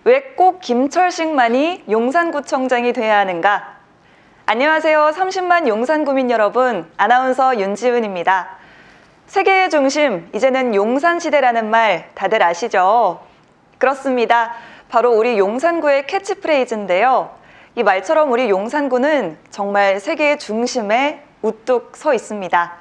왜 꼭 김철식만이 용산구청장이 돼야 하는가? 안녕하세요. 30만 용산구민 여러분, 아나운서 윤지은입니다. 세계의 중심, 이제는 용산시대라는 말 다들 아시죠? 그렇습니다. 바로 우리 용산구의 캐치프레이즈인데요. 이 말처럼 우리 용산구는 정말 세계의 중심에 우뚝 서 있습니다.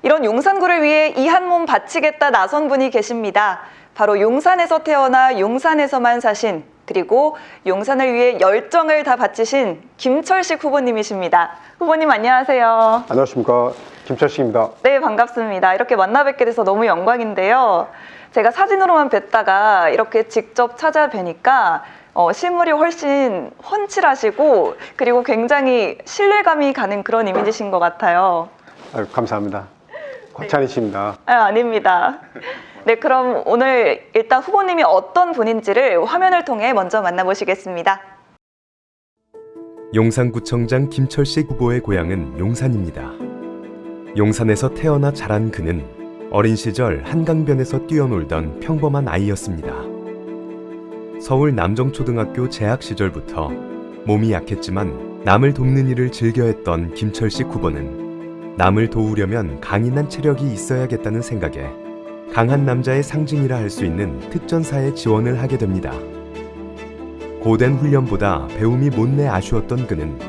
이런 용산구를 위해 이 한 몸 바치겠다 나선 분이 계십니다. 바로 용산에서 태어나 용산에서만 사신, 그리고 용산을 위해 열정을 다 바치신 김철식 후보님이십니다. 후보님 안녕하세요. 안녕하십니까, 김철식입니다. 네, 반갑습니다. 이렇게 만나 뵙게 돼서 너무 영광인데요. 제가 사진으로만 뵀다가 이렇게 직접 찾아뵈니까 실물이 훨씬 훤칠하시고, 그리고 굉장히 신뢰감이 가는 그런 이미지신 것 같아요. 아유, 감사합니다. 과찬이십니다. 아닙니다. 네, 그럼 오늘 일단 후보님이 어떤 분인지를 화면을 통해 먼저 만나보시겠습니다. 용산구청장 김철식 후보의 고향은 용산입니다. 용산에서 태어나 자란 그는 어린 시절 한강변에서 뛰어놀던 평범한 아이였습니다. 서울 남정초등학교 재학 시절부터 몸이 약했지만 남을 돕는 일을 즐겨했던 김철식 후보는 남을 도우려면 강인한 체력이 있어야겠다는 생각에 강한 남자의 상징이라 할 수 있는 특전사에 지원을 하게 됩니다. 고된 훈련보다 배움이 못내 아쉬웠던 그는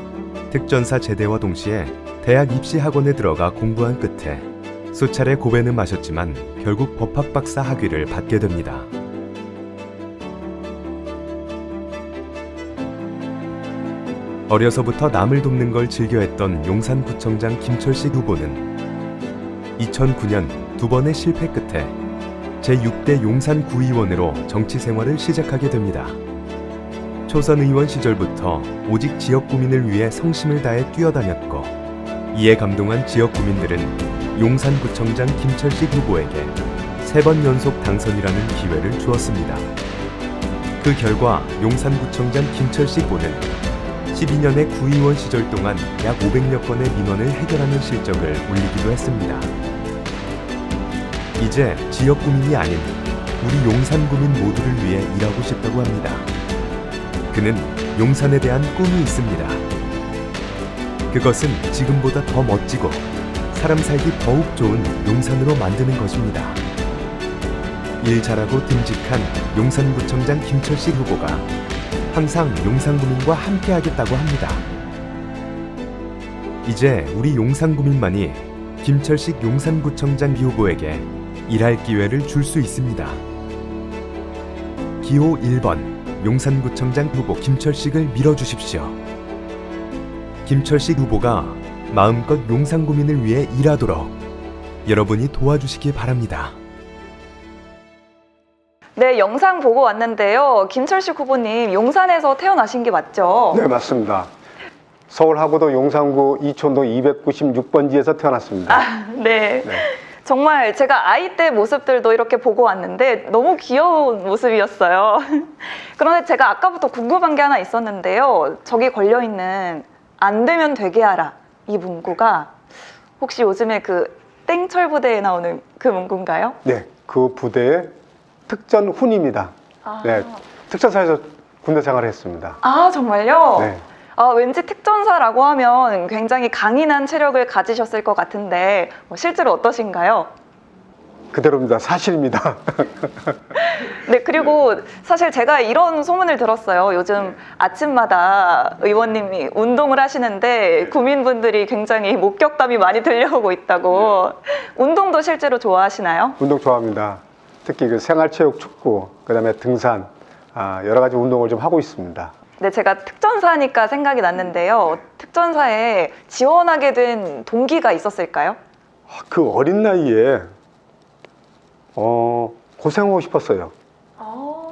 특전사 제대와 동시에 대학 입시학원에 들어가 공부한 끝에 수차례 고배는 마셨지만 결국 법학박사 학위를 받게 됩니다. 어려서부터 남을 돕는 걸 즐겨했던 용산구청장 김철식 후보는 2009년 두 번의 실패 끝에 제6대 용산구의원으로 정치 생활을 시작하게 됩니다. 초선 의원 시절부터 오직 지역구민을 위해 성심을 다해 뛰어다녔고, 이에 감동한 지역구민들은 용산구청장 김철식 후보에게 3번 연속 당선이라는 기회를 주었습니다. 그 결과 용산구청장 김철식 후보는 12년의 구의원 시절 동안 약 500여 건의 민원을 해결하는 실적을 올리기도 했습니다. 이제 지역구민이 아닌 우리 용산구민 모두를 위해 일하고 싶다고 합니다. 그는 용산에 대한 꿈이 있습니다. 그것은 지금보다 더 멋지고 사람 살기 더욱 좋은 용산으로 만드는 것입니다. 일 잘하고 듬직한 용산구청장 김철식 후보가 항상 용산구민과 함께 하겠다고 합니다. 이제 우리 용산구민만이 김철식 용산구청장 후보에게 일할 기회를 줄 수 있습니다. 기호 1번 용산구청장 후보 김철식을 밀어주십시오. 김철식 후보가 마음껏 용산구민을 위해 일하도록 여러분이 도와주시기 바랍니다. 네, 영상 보고 왔는데요. 김철식 후보님, 용산에서 태어나신 게 맞죠? 네, 맞습니다. 서울하고도 용산구 이촌동 296번지에서 태어났습니다. 네. 정말 제가 아이 때 모습들도 이렇게 보고 왔는데 너무 귀여운 모습이었어요. 그런데 제가 아까부터 궁금한 게 하나 있었는데요. 저기 걸려있는 안 되면 되게 하라, 이 문구가 혹시 요즘에 그 땡철부대에 나오는 그 문구인가요? 네, 그 부대의 특전훈입니다. 네, 특전사에서 군대 생활을 했습니다. 아, 정말요? 네. 왠지 특전사라고 하면 굉장히 강인한 체력을 가지셨을 것 같은데 실제로 어떠신가요? 그대로입니다. 사실입니다. 네, 그리고 사실 제가 이런 소문을 들었어요. 요즘 아침마다 의원님이 운동을 하시는데 구민분들이 굉장히 목격담이 많이 들려오고 있다고. 운동도 실제로 좋아하시나요? 운동 좋아합니다. 특히 그 생활체육 축구, 그다음에 등산, 여러 가지 운동을 좀 하고 있습니다. 네, 제가 특전사니까 생각이 났는데요. 특전사에 지원하게 된 동기가 있었을까요? 그 어린 나이에 고생하고 싶었어요.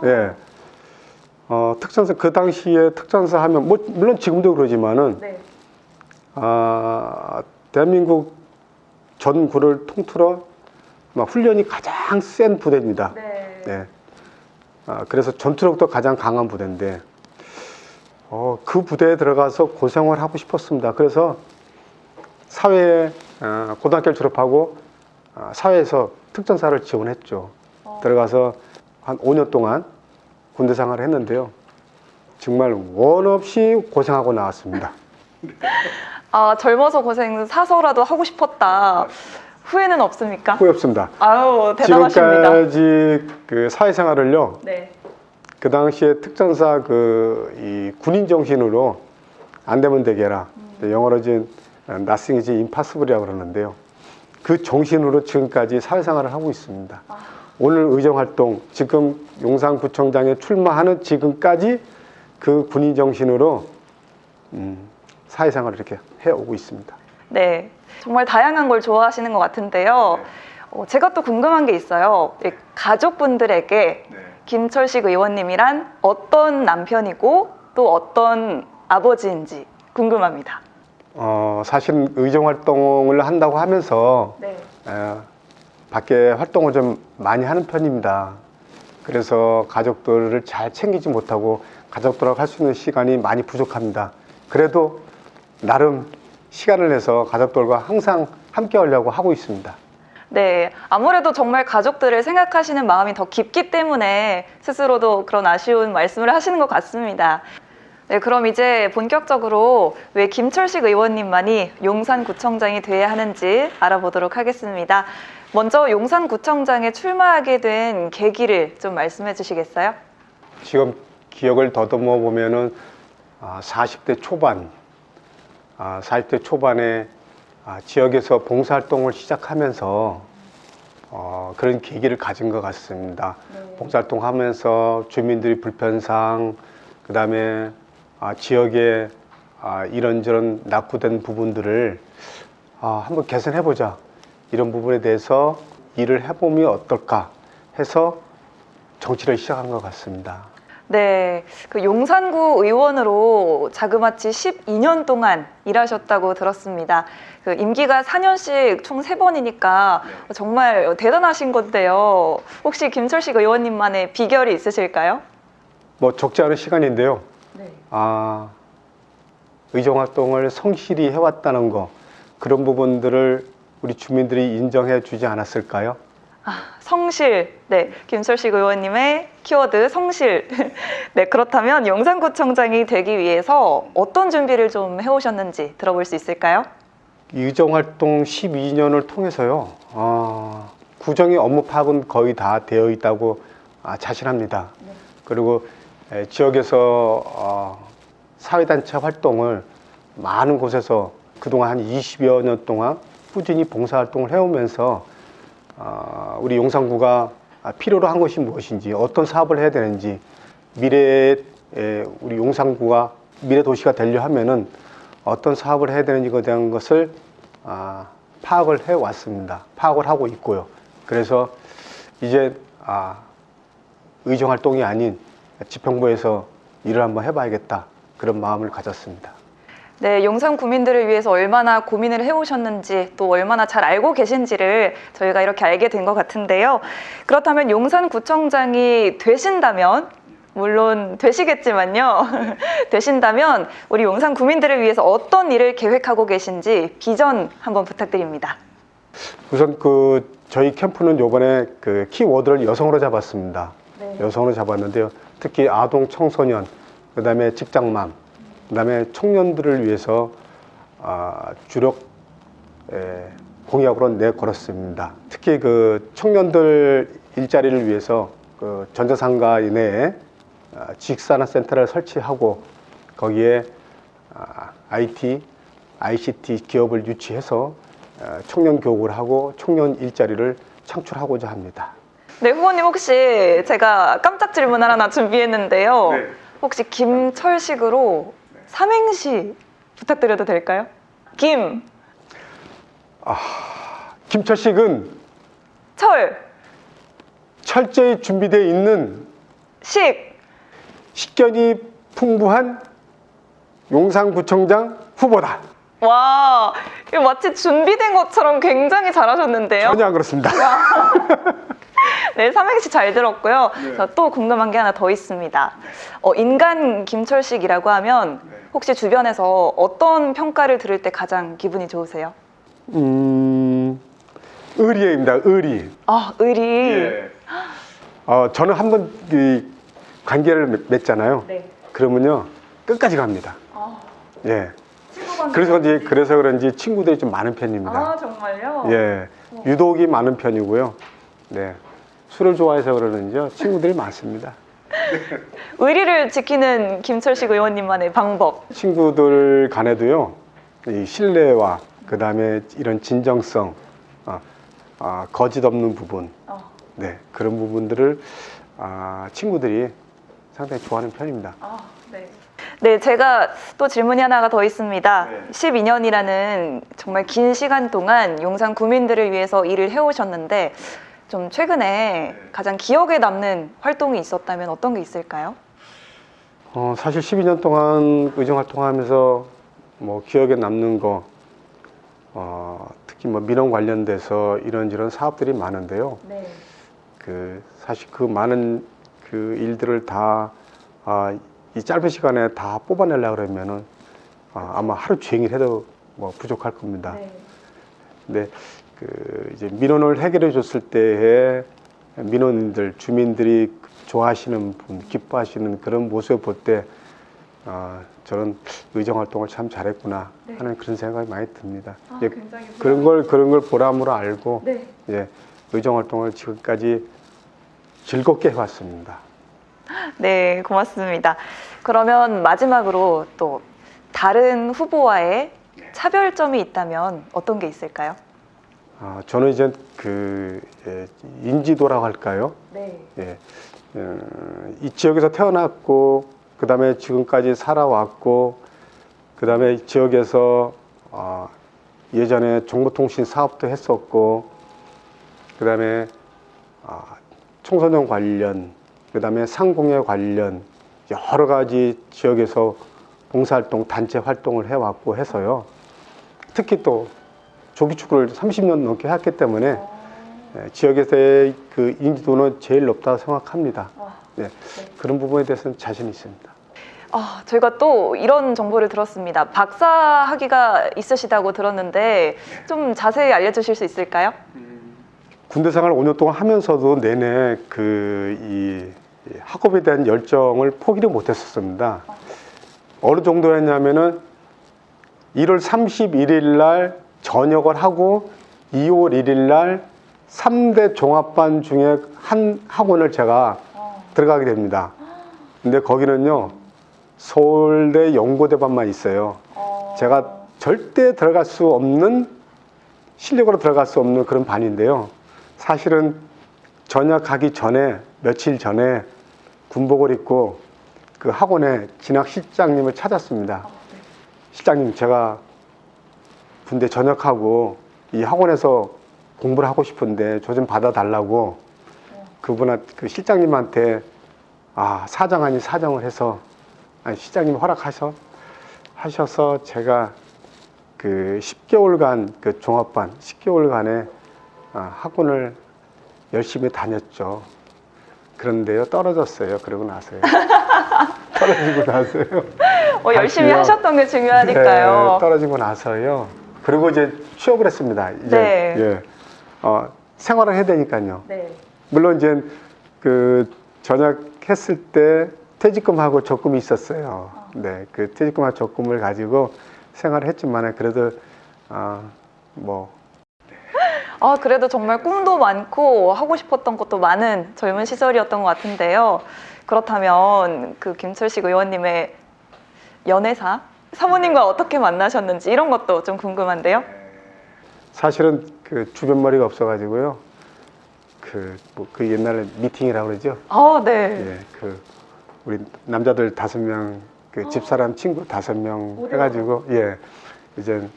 예. 특전사, 그 당시에 특전사 하면 물론 지금도 그러지만은 네. 대한민국 전구를 통틀어 훈련이 가장 센 부대입니다. 네. 네. 그래서 전투력도 가장 강한 부대인데 그 부대에 들어가서 고생을 하고 싶었습니다. 그래서 사회에 고등학교를 졸업하고 사회에서 특전사를 지원했죠. 들어가서 한 5년 동안 군대 생활을 했는데요. 정말 원 없이 고생하고 나왔습니다. 아, 젊어서 고생 사서라도 하고 싶었다. 후회는 없습니까? 후회 없습니다. 아유, 대단하십니다. 지금까지 그 사회생활을요. 네. 그 당시에 특전사 이 군인 정신으로 안 되면 되게 해라. 영어로 지금 Nothing is impossible이라고 그러는데요. 그 정신으로 지금까지 사회생활을 하고 있습니다. 오늘 의정활동, 지금 용산구청장에 출마하는 지금까지 그 군인 정신으로 사회생활을 이렇게 해오고 있습니다. 네, 정말 다양한 걸 좋아하시는 것 같은데요. 제가 또 궁금한 게 있어요. 이 가족분들에게 김철식 의원님이란 어떤 남편이고 또 어떤 아버지인지 궁금합니다. 사실은 의정활동을 한다고 하면서 네. 밖에 활동을 좀 많이 하는 편입니다. 그래서 가족들을 잘 챙기지 못하고 가족들하고 할 수 있는 시간이 많이 부족합니다. 그래도 나름 시간을 내서 가족들과 항상 함께 하려고 하고 있습니다. 네, 아무래도 정말 가족들을 생각하시는 마음이 더 깊기 때문에 스스로도 그런 아쉬운 말씀을 하시는 것 같습니다. 네, 그럼 이제 본격적으로 왜 김철식 의원님만이 용산구청장이 돼야 하는지 알아보도록 하겠습니다. 먼저 용산구청장에 출마하게 된 계기를 좀 말씀해 주시겠어요? 지금 기억을 더듬어 보면은 40대 초반에 지역에서 봉사활동을 시작하면서 그런 계기를 가진 것 같습니다. 봉사활동하면서 주민들이 불편사항, 그 다음에 지역에 이런저런 낙후된 부분들을 한번 개선해보자, 이런 부분에 대해서 일을 해보면 어떨까 해서 정치를 시작한 것 같습니다. 네, 그 용산구 의원으로 자그마치 12년 동안 일하셨다고 들었습니다. 그 임기가 4년씩 총 3번이니까 정말 대단하신 건데요. 혹시 김철식 의원님만의 비결이 있으실까요? 뭐 적지 않은 시간인데요. 네. 의정활동을 성실히 해왔다는 거, 그런 부분들을 우리 주민들이 인정해 주지 않았을까요? 성실. 네, 김철식 의원님의 키워드 성실. 네, 그렇다면 용산구청장이 되기 위해서 어떤 준비를 좀 해오셨는지 들어볼 수 있을까요? 의정활동 12년을 통해서요, 구청의 업무 파악은 거의 다 되어 있다고 자신합니다. 그리고 지역에서 사회단체 활동을 많은 곳에서 그동안 한 20여 년 동안 꾸준히 봉사활동을 해오면서 우리 용산구가 필요로 한 것이 무엇인지, 어떤 사업을 해야 되는지, 미래에 우리 용산구가 미래 도시가 되려 하면은 어떤 사업을 해야 되는지에 대한 것을 파악을 해왔습니다. 파악을 하고 있고요. 그래서 이제 의정활동이 아닌 지평구에서 일을 한번 해봐야겠다, 그런 마음을 가졌습니다. 네, 용산 구민들을 위해서 얼마나 고민을 해오셨는지 또 얼마나 잘 알고 계신지를 저희가 이렇게 알게 된 것 같은데요. 그렇다면 용산구청장이 되신다면, 물론 되시겠지만요. 되신다면 우리 용산 구민들을 위해서 어떤 일을 계획하고 계신지 비전 한번 부탁드립니다. 우선 저희 캠프는 이번에 키워드를 여성으로 잡았습니다. 네. 여성으로 잡았는데요. 특히 아동, 청소년, 그 다음에 직장맘, 그 다음에 청년들을 위해서 주력 공약으로 내걸었습니다. 특히 청년들 일자리를 위해서 전자상가 이내에 지식산업센터를 설치하고 거기에 IT, ICT 기업을 유치해서 청년 교육을 하고 청년 일자리를 창출하고자 합니다. 네, 후보님 혹시 제가 깜짝 질문 하나 준비했는데요. 네. 혹시 김철식으로 삼행시 부탁드려도 될까요? 김철식은 철저히 준비되어 있는 식견이 풍부한 용산구청장 후보다. 와, 이거 마치 준비된 것처럼 굉장히 잘하셨는데요. 전혀 안 그렇습니다. 네, 삼행시 잘 들었고요. 자, 또 궁금한 게 하나 더 있습니다. 인간 김철식이라고 하면 혹시 주변에서 어떤 평가를 들을 때 가장 기분이 좋으세요? 의리입니다. 의리. 의리. 예. 저는 한번 관계를 맺잖아요. 네. 그러면요 끝까지 갑니다. 아, 예. 친구 관계. 그래서 그런지 친구들이 좀 많은 편입니다. 아, 정말요? 예. 유독이 많은 편이고요. 네. 술을 좋아해서 그러는지요 친구들이 많습니다. 의리를 지키는 김철식 의원님만의 방법. 친구들 간에도요 이 신뢰와 그 다음에 이런 진정성, 거짓 없는 부분, 네 그런 부분들을 친구들이 상당히 좋아하는 편입니다. 네. 네, 제가 또 질문이 하나가 더 있습니다. 네. 12년이라는 정말 긴 시간 동안 용산 구민들을 위해서 일을 해오셨는데 좀 최근에 가장 기억에 남는 활동이 있었다면 어떤 게 있을까요? 사실 12년 동안 의정 활동하면서 뭐 기억에 남는 거 특히 뭐 민원 관련돼서 이런저런 사업들이 많은데요. 네. 사실 그 많은 그 일들을 다 이 짧은 시간에 다 뽑아내려고 그러면은 아마 하루 종일 해도 뭐 부족할 겁니다. 네. 근데 이제 민원을 해결해 줬을 때에 민원인들, 주민들이 좋아하시는 분, 기뻐하시는 그런 모습을 볼 때 저는 의정 활동을 참 잘했구나 하는 그런 생각이 많이 듭니다. 예, 굉장히 그런 걸 보람으로 알고 네. 예, 의정 활동을 지금까지 즐겁게 해왔습니다. 네, 고맙습니다. 그러면 마지막으로 또 다른 후보와의 차별점이 있다면 어떤 게 있을까요? 저는 이제 인지도라고 할까요? 네. 예, 이 지역에서 태어났고 그 다음에 지금까지 살아왔고 그 다음에 지역에서 예전에 정보통신 사업도 했었고 그 다음에 청소년 관련 그 다음에 상공회 관련 여러 가지 지역에서 봉사활동, 단체 활동을 해왔고 해서요. 특히 또 조기축구를 30년 넘게 했기 때문에 지역에서의 그 인지도는 제일 높다고 생각합니다. 네, 그런 부분에 대해서는 자신 있습니다. 저희가 또 이런 정보를 들었습니다. 박사 학위가 있으시다고 들었는데 좀 자세히 알려주실 수 있을까요? 군대 생활 5년 동안 하면서도 내내 이 학업에 대한 열정을 포기를 못했었습니다. 어느 정도였냐면은 1월 31일 날 전역을 하고 2월 1일 날 3대 종합반 중에 한 학원을 제가 들어가게 됩니다. 근데 거기는요 서울대 연고대반만 있어요. 제가 절대 들어갈 수 없는 실력으로 들어갈 수 없는 그런 반인데요. 사실은 전역하기 전에 며칠 전에 군복을 입고 그 학원에 진학 실장님을 찾았습니다. 실장님, 제가 군대 전역하고 이 학원에서 공부를 하고 싶은데 저 좀 받아달라고 그 실장님한테 사정 아닌 사정을 해서 실장님이 허락하셔서 제가 그 10개월간 그 종합반 10개월간의 학원을 열심히 다녔죠. 그런데요 떨어졌어요. 그러고 나서요. 떨어지고 나서요. 열심히 다시요. 하셨던 게 중요하니까요. 네, 떨어지고 나서요. 그리고 이제 취업을 했습니다. 이제 네. 예, 생활을 해야 되니까요. 네. 물론 이제 그 전역했을 때 퇴직금하고 적금이 있었어요. 네, 그 퇴직금하고 적금을 가지고 생활을 했지만 그래도 그래도 정말 꿈도 많고 하고 싶었던 것도 많은 젊은 시절이었던 것 같은데요. 그렇다면 그 김철식 의원님의 연애사, 사모님과 어떻게 만나셨는지 이런 것도 좀 궁금한데요. 사실은 그 주변 머리가 없어가지고요. 그 옛날에 미팅이라고 그러죠. 네. 예, 우리 남자들 5명, 그 집사람 친구 5명 해가지고 이제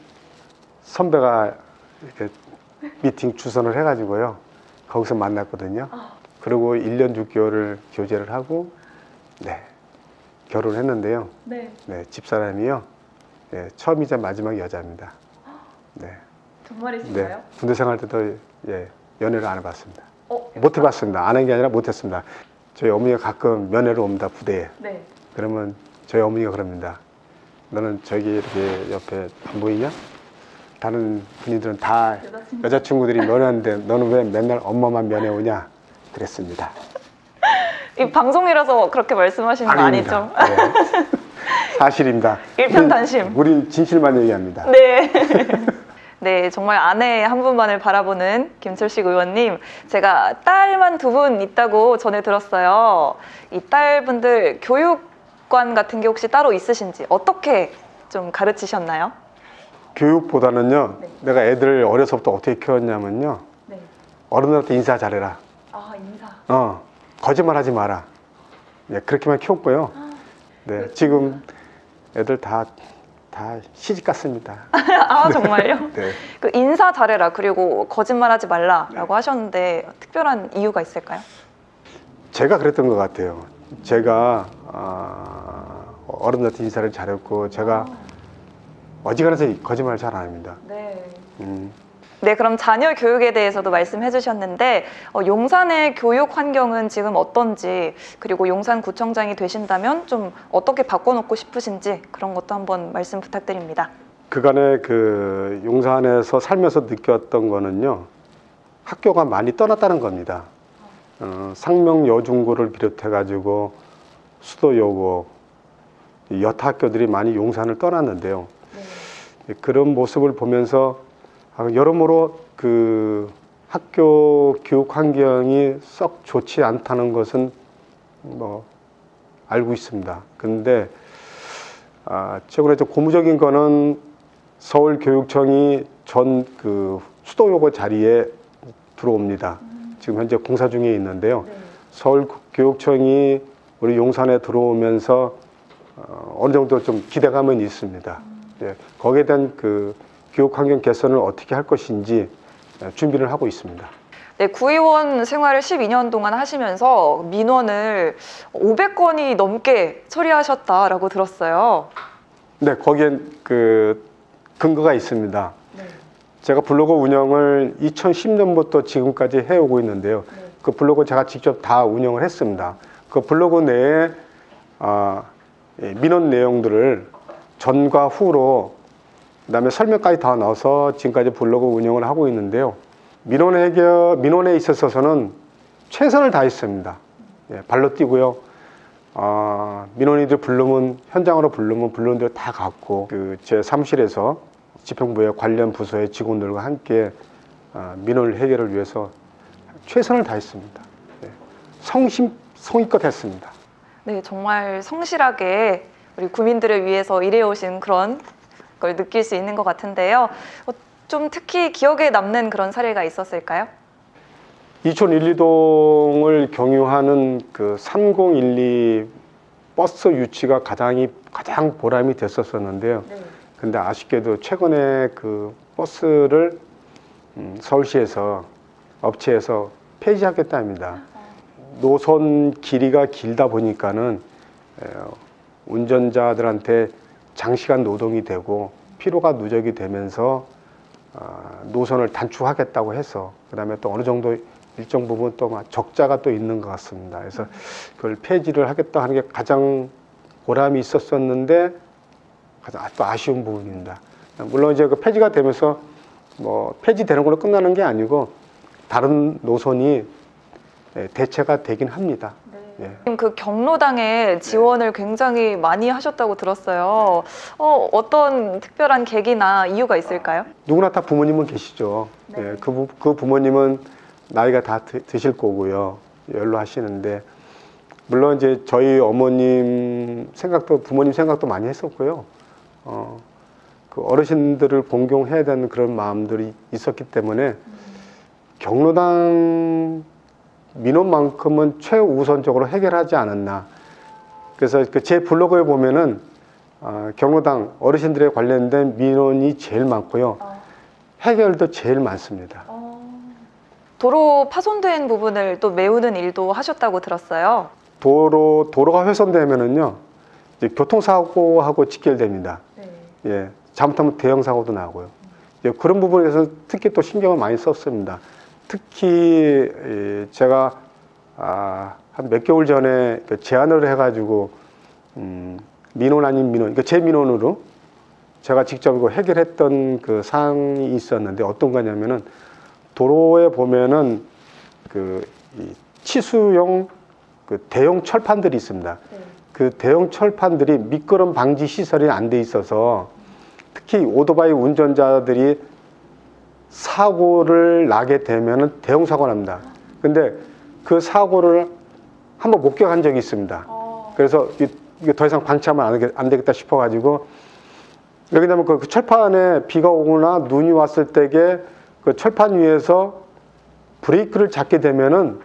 선배가 이렇게 미팅 주선을 해가지고요. 거기서 만났거든요. 그리고 1년 6개월을 교제를 하고 결혼했는데요. 네. 네, 집사람이요. 처음이자 마지막 여자입니다. 네. 정말이신가요? 네. 군대 생활 때도 연애를 안 해봤습니다. 못 해봤습니다. 안 한 게 아니라 못 했습니다. 저희 어머니가 가끔 면회를 옵니다, 부대에. 네. 그러면 저희 어머니가 그럽니다. 너는 저기 이렇게 옆에 안 보이냐? 다른 분들은 다 여자친구들이 면회하는데 너는 왜 맨날 엄마만 면회 오냐? 그랬습니다. 이 방송이라서 그렇게 말씀하시는 거 아니죠? 아닙니다. 네. 사실입니다. 일편단심. 우린 진실만 얘기합니다. 네. 네, 정말 아내 한 분만을 바라보는 김철식 의원님, 제가 딸만 2분 있다고 전해 들었어요. 이 딸분들 교육관 같은 게 혹시 따로 있으신지 어떻게 좀 가르치셨나요? 교육보다는요, 네. 내가 애들을 어려서부터 어떻게 키웠냐면요, 네. 어른들한테 인사 잘해라. 아, 인사. 거짓말하지 마라. 네, 그렇게만 키웠고요. 네, 지금 애들 다 시집 갔습니다. 아, 정말요? 네. 그 인사 잘해라, 그리고 거짓말하지 말라라고 하셨는데 특별한 이유가 있을까요? 제가 그랬던 것 같아요. 제가 어른들한테 인사를 잘했고, 제가 어지간해서 거짓말을 잘 안 합니다. 네. 음, 네, 그럼 자녀 교육에 대해서도 말씀해 주셨는데 용산의 교육 환경은 지금 어떤지, 그리고 용산구청장이 되신다면 좀 어떻게 바꿔놓고 싶으신지 그런 것도 한번 말씀 부탁드립니다. 그간에 그 용산에서 살면서 느꼈던 거는요, 학교가 많이 떠났다는 겁니다. 상명여중고를 비롯해가지고 수도여고, 여타 학교들이 많이 용산을 떠났는데요. 그런 모습을 보면서 여러모로 그 학교 교육 환경이 썩 좋지 않다는 것은 뭐 알고 있습니다. 그런데 최근에 좀 고무적인 거는 서울교육청이 전 그 수도여고 자리에 들어옵니다. 지금 현재 공사 중에 있는데요. 서울교육청이 우리 용산에 들어오면서 어느 정도 좀 기대감은 있습니다. 예, 거기에 대한 그 교육 환경 개선을 어떻게 할 것인지 준비를 하고 있습니다. 네, 구의원 생활을 12년 동안 하시면서 민원을 500건이 넘게 처리하셨다라고 들었어요. 네, 거기엔 그 근거가 있습니다. 네. 제가 블로그 운영을 2010년부터 지금까지 해오고 있는데요. 그 블로그 제가 직접 다 운영을 했습니다. 그 블로그 내에 민원 내용들을 전과 후로 그다음에 설명까지 다 넣어서 지금까지 블로그 운영을 하고 있는데요. 민원에 있어서는 최선을 다했습니다. 예, 발로 뛰고요. 민원인들 부르면, 현장으로 부르면 부르는 대로 다 갔고, 제 사무실에서 집행부의 관련 부서의 직원들과 함께 민원 해결을 위해서 최선을 다했습니다. 예, 성의껏 했습니다. 네, 정말 성실하게 우리 구민들을 위해서 일해오신 그런 걸 느낄 수 있는 것 같은데요. 좀 특히 기억에 남는 그런 사례가 있었을까요? 2001, 2동을 경유하는 그 3012 버스 유치가 가장 보람이 됐었는데요. 근데 아쉽게도 최근에 그 버스를 서울시에서 업체에서 폐지하겠다 합니다. 노선 길이가 길다 보니까는 운전자들한테 장시간 노동이 되고 피로가 누적이 되면서 노선을 단축하겠다고 해서, 그다음에 또 어느 정도 일정 부분 또 적자가 또 있는 것 같습니다. 그래서 그걸 폐지를 하겠다 하는 게 가장 보람이 있었었는데 가장 또 아쉬운 부분입니다. 물론 이제 그 폐지가 되면서 뭐 폐지되는 걸로 끝나는 게 아니고 다른 노선이 대체가 되긴 합니다. 예. 그 경로당에 지원을 굉장히 많이 하셨다고 들었어요. 어떤 특별한 계기나 이유가 있을까요? 누구나 다 부모님은 계시죠. 예, 그 부모님은 나이가 다 드실 거고요. 연로하시는데, 물론 이제 저희 어머님 생각도, 부모님 생각도 많이 했었고요. 그 어르신들을 공경해야 되는 그런 마음들이 있었기 때문에 경로당 민원만큼은 최우선적으로 해결하지 않았나. 그래서 제 블로그에 보면은 경로당 어르신들에 관련된 민원이 제일 많고요. 해결도 제일 많습니다. 도로 파손된 부분을 또 메우는 일도 하셨다고 들었어요. 도로가 훼손되면은요, 이제 교통사고하고 직결됩니다. 예, 잘못하면 대형 사고도 나고요. 그런 부분에서 특히 또 신경을 많이 썼습니다. 특히 제가 한 몇 개월 전에 제안을 해가지고 민원 아닌 민원, 그러니까 제 민원으로 제가 직접 이거 해결했던 그 사항이 있었는데, 어떤 거냐면은 도로에 보면은 이 치수용 그 대형 철판들이 있습니다. 네. 그 대형 철판들이 미끄럼 방지 시설이 안 돼 있어서 특히 오토바이 운전자들이 사고를 나게 되면은 대형 사고가 납니다. 근데 그 사고를 한번 목격한 적이 있습니다. 그래서 이게 더 이상 방치하면 안 되겠다 싶어가지고, 왜냐면 그 철판에 비가 오거나 눈이 왔을 때에 그 철판 위에서 브레이크를 잡게 되면은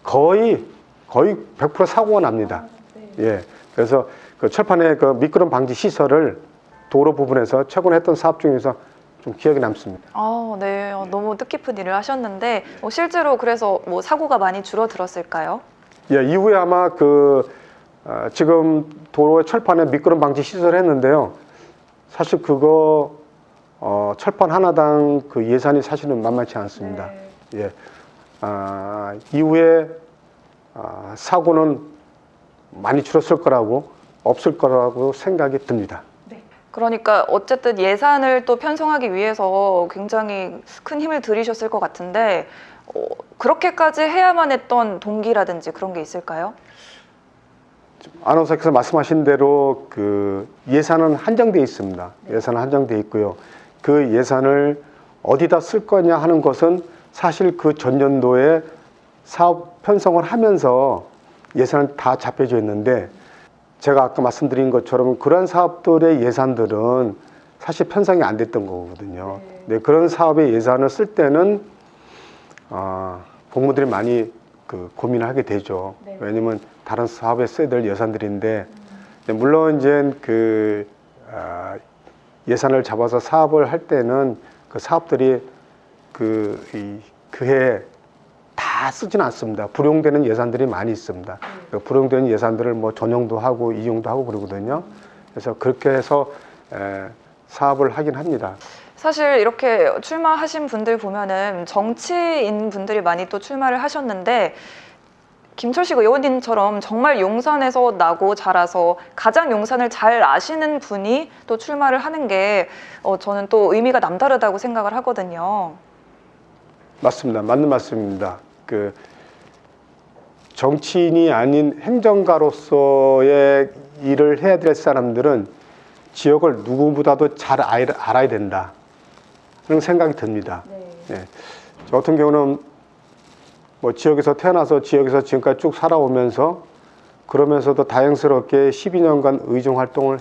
거의 100% 사고가 납니다. 예. 그래서 그 철판의 그 미끄럼 방지 시설을 도로 부분에서 최근에 했던 사업 중에서 좀 기억에 남습니다. 네. 너무 뜻깊은 일을 하셨는데 실제로 그래서 뭐 사고가 많이 줄어들었을까요? 예, 이후에 아마 지금 도로의 철판에 미끄럼 방지 시설을 했는데요. 사실 그거 철판 하나당 그 예산이 사실은 만만치 않습니다. 예. 이후에 사고는 많이 줄었을 거라고, 없을 거라고 생각이 듭니다. 그러니까 어쨌든 예산을 또 편성하기 위해서 굉장히 큰 힘을 들이셨을 것 같은데 그렇게까지 해야만 했던 동기라든지 그런 게 있을까요? 아나운서께서 말씀하신 대로 그 예산은 한정되어 있습니다. 예산은 한정되어 있고요. 그 예산을 어디다 쓸 거냐 하는 것은 사실 그 전년도에 사업 편성을 하면서 예산은 다 잡혀져 있는데, 제가 아까 말씀드린 것처럼 그런 사업들의 예산들은 사실 편성이 안 됐던 거거든요. 네, 그런 사업의 예산을 쓸 때는 공무들이 많이 고민을 하게 되죠. 왜냐면 다른 사업에 써야 될 예산들인데, 물론 이제 예산을 잡아서 사업을 할 때는 그 사업들이 그해 다 쓰지는 않습니다. 불용되는 예산들이 많이 있습니다. 불용되는 예산들을 뭐 전용도 하고 이용도 하고 그러거든요. 그래서 그렇게 해서 사업을 하긴 합니다. 사실 이렇게 출마하신 분들 보면은 정치인 분들이 많이 또 출마를 하셨는데 김철식 의원님처럼 정말 용산에서 나고 자라서 가장 용산을 잘 아시는 분이 또 출마를 하는 게 저는 또 의미가 남다르다고 생각을 하거든요. 맞습니다. 맞는 말씀입니다. 정치인이 아닌 행정가로서의 일을 해야 될 사람들은 지역을 누구보다도 잘 알아야 된다, 그런 생각이 듭니다. 네. 저 같은 경우는 뭐 지역에서 태어나서 지역에서 지금까지 쭉 살아오면서, 그러면서도 다행스럽게 12년간 의정 활동을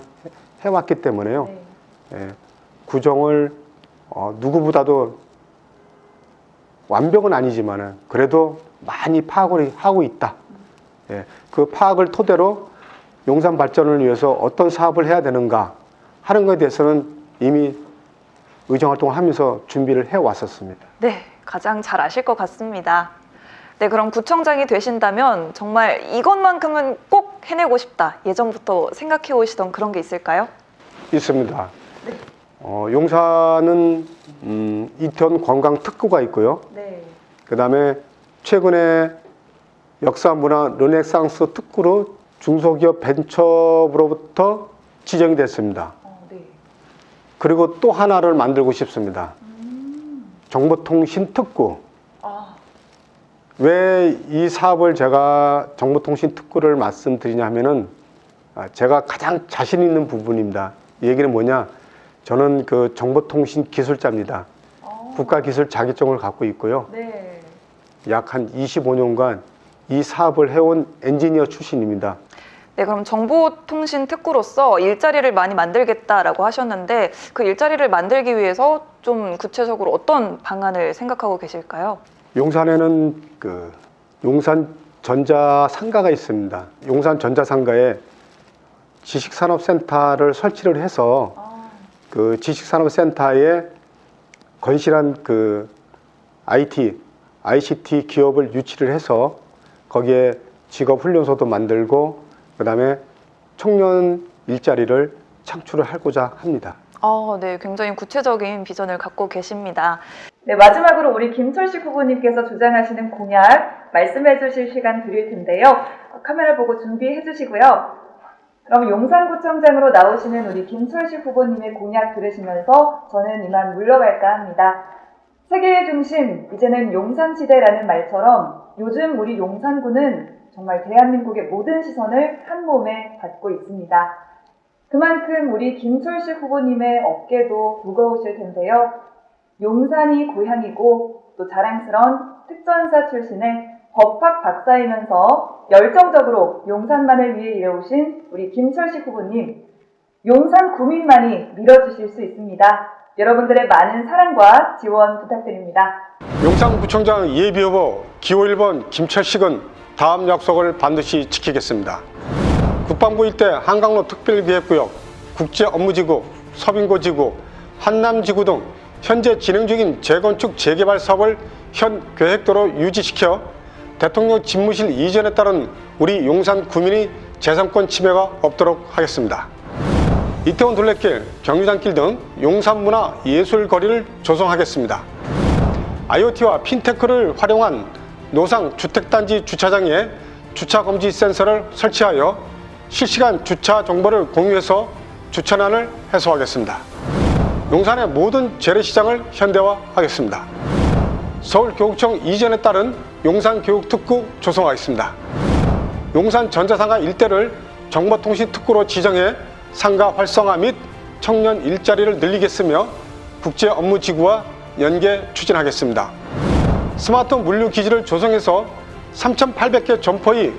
해왔기 때문에요. 구정을 누구보다도 완벽은 아니지만은 그래도 많이 파악을 하고 있다. 그 파악을 토대로 용산 발전을 위해서 어떤 사업을 해야 되는가 하는 것에 대해서는 이미 의정 활동을 하면서 준비를 해왔었습니다. 네, 가장 잘 아실 것 같습니다. 네, 그럼 구청장이 되신다면 정말 이것만큼은 꼭 해내고 싶다, 예전부터 생각해 오시던 그런 게 있을까요? 있습니다. 용산은 이태원 관광 특구가 있고요. 그 다음에 최근에 역사문화 르네상스 특구로 중소기업 벤처부로부터 지정이 됐습니다. 그리고 또 하나를 만들고 싶습니다. 정보통신 특구. 왜 이 사업을 제가 정보통신 특구를 말씀드리냐 하면은 제가 가장 자신 있는 부분입니다. 이 얘기는 뭐냐? 저는 그 정보통신 기술자입니다. 국가기술 자격증을 갖고 있고요. 약 한 25년간 이 사업을 해온 엔지니어 출신입니다. 네, 그럼 정보통신 특구로서 일자리를 많이 만들겠다라고 하셨는데 그 일자리를 만들기 위해서 좀 구체적으로 어떤 방안을 생각하고 계실까요? 용산에는 용산 전자상가가 있습니다. 용산 전자상가에 지식산업센터를 설치를 해서 그 지식산업센터에 건실한 ICT 기업을 유치를 해서 거기에 직업훈련소도 만들고 그다음에 청년 일자리를 창출을 하고자 합니다. 네, 굉장히 구체적인 비전을 갖고 계십니다. 네, 마지막으로 우리 김철식 후보님께서 주장하시는 공약 말씀해 주실 시간 드릴 텐데요. 카메라 보고 준비해 주시고요. 그럼 용산구청장으로 나오시는 우리 김철식 후보님의 공약 들으시면서 저는 이만 물러갈까 합니다. 세계의 중심, 이제는 용산시대라는 말처럼 요즘 우리 용산구는 정말 대한민국의 모든 시선을 한 몸에 받고 있습니다. 그만큼 우리 김철식 후보님의 어깨도 무거우실 텐데요. 용산이 고향이고 또 자랑스러운 특전사 출신의 법학 박사이면서 열정적으로 용산만을 위해 일해오신 우리 김철식 후보님, 용산 구민만이 밀어주실 수 있습니다. 여러분들의 많은 사랑과 지원 부탁드립니다. 용산구청장 예비후보 기호 1번 김철식은 다음 약속을 반드시 지키겠습니다. 국방부 일대 한강로 특별기획구역, 국제업무지구, 서빙고지구, 한남지구 등 현재 진행 중인 재건축 재개발 사업을 현 계획대로 유지시켜 대통령 집무실 이전에 따른 우리 용산 구민의 재산권 침해가 없도록 하겠습니다. 이태원 둘레길, 경유단길 등 용산 문화 예술 거리를 조성하겠습니다. IoT와 핀테크를 활용한 노상 주택단지 주차장에 주차금지 센서를 설치하여 실시간 주차 정보를 공유해서 주차난을 해소하겠습니다. 용산의 모든 재래시장을 현대화하겠습니다. 서울교육청 이전에 따른 용산교육특구 조성하겠습니다. 용산 전자상가 일대를 정보통신특구로 지정해 상가 활성화 및 청년 일자리를 늘리겠으며 국제업무지구와 연계 추진하겠습니다. 스마트 물류기지를 조성해서 3,800개 점포의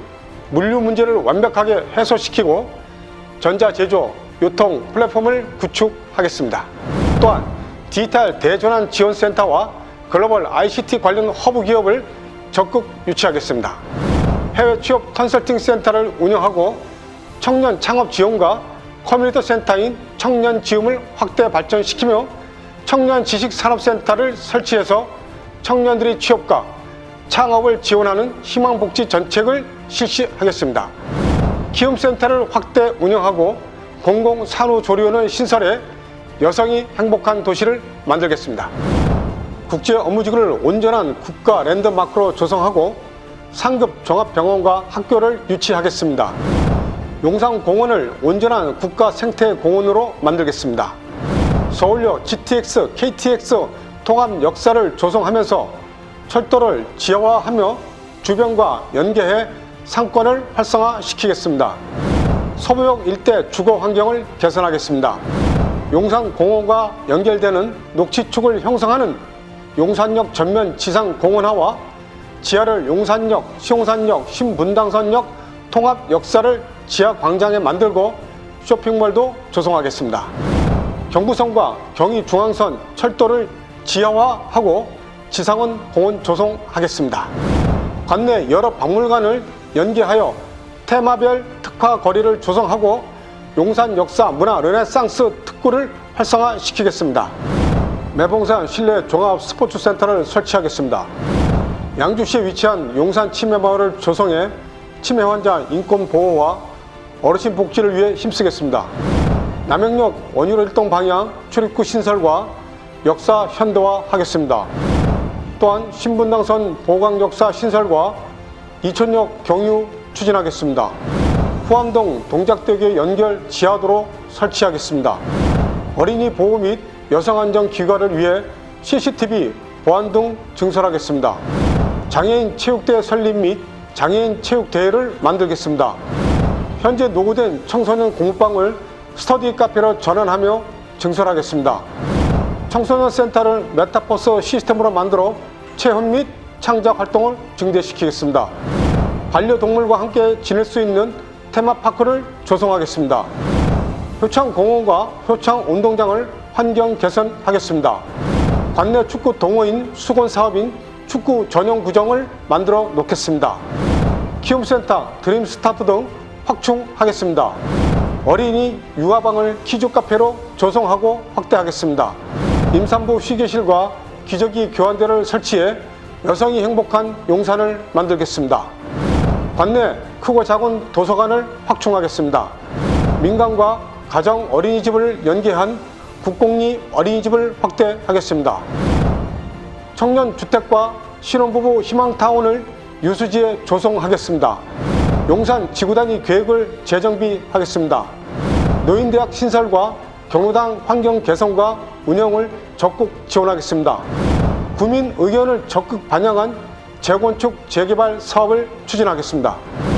물류 문제를 완벽하게 해소시키고 전자제조, 유통 플랫폼을 구축하겠습니다. 또한 디지털 대전환 지원센터와 글로벌 ICT 관련 허브 기업을 적극 유치하겠습니다. 해외 취업 컨설팅 센터를 운영하고 청년 창업 지원과 커뮤니티 센터인 청년 지음을 확대 발전시키며 청년 지식산업센터를 설치해서 청년들의 취업과 창업을 지원하는 희망복지 정책을 실시하겠습니다. 키움센터를 확대 운영하고 공공산후조리원을 신설해 여성이 행복한 도시를 만들겠습니다. 국제업무지구를 온전한 국가 랜드마크로 조성하고 상급 종합병원과 학교를 유치하겠습니다. 용산공원을 온전한 국가 생태공원으로 만들겠습니다. 서울역 GTX, KTX 통합 역사를 조성하면서 철도를 지하화하며 주변과 연계해 상권을 활성화시키겠습니다. 서부역 일대 주거 환경을 개선하겠습니다. 용산공원과 연결되는 녹지축을 형성하는 용산역 전면 지상 공원화와 지하를 용산역, 시용산역, 신분당선역 통합 역사를 지하 광장에 만들고 쇼핑몰도 조성하겠습니다. 경부선과 경의중앙선 철도를 지하화하고 지상원 공원 조성하겠습니다. 관내 여러 박물관을 연계하여 테마별 특화 거리를 조성하고 용산 역사 문화 르네상스 특구를 활성화시키겠습니다. 매봉산 실내 종합 스포츠센터를 설치하겠습니다. 양주시에 위치한 용산 치매마을을 조성해 치매 환자 인권 보호와 어르신 복지를 위해 힘쓰겠습니다. 남영역 원유로 일동 방향 출입구 신설과 역사 현대화하겠습니다. 또한 신분당선 보강 역사 신설과 이천역 경유 추진하겠습니다. 후암동 동작대교 연결 지하도로 설치하겠습니다. 어린이 보호 및 여성안전 기관을 위해 CCTV 보안 등 증설하겠습니다. 장애인 체육대 설립 및 장애인 체육대회를 만들겠습니다. 현재 노후된 청소년 공부방을 스터디 카페로 전환하며 증설하겠습니다. 청소년 센터를 메타버스 시스템으로 만들어 체험 및 창작 활동을 증대시키겠습니다. 반려동물과 함께 지낼 수 있는 테마파크를 조성하겠습니다. 효창공원과 효창운동장을 환경 개선하겠습니다. 관내 축구 동호인 수건 사업인 축구 전용 구장을 만들어 놓겠습니다. 키움센터, 드림스타트 등 확충하겠습니다. 어린이 육아방을 키즈 카페로 조성하고 확대하겠습니다. 임산부 휴게실과 기저귀 교환대를 설치해 여성이 행복한 용산을 만들겠습니다. 관내 크고 작은 도서관을 확충하겠습니다. 민간과 가정 어린이집을 연계한 국공립 어린이집을 확대하겠습니다. 청년주택과 신혼부부 희망타운을 유수지에 조성하겠습니다. 용산 지구단위 계획을 재정비하겠습니다. 노인대학 신설과 경로당 환경 개선과 운영을 적극 지원하겠습니다. 구민 의견을 적극 반영한 재건축 재개발 사업을 추진하겠습니다.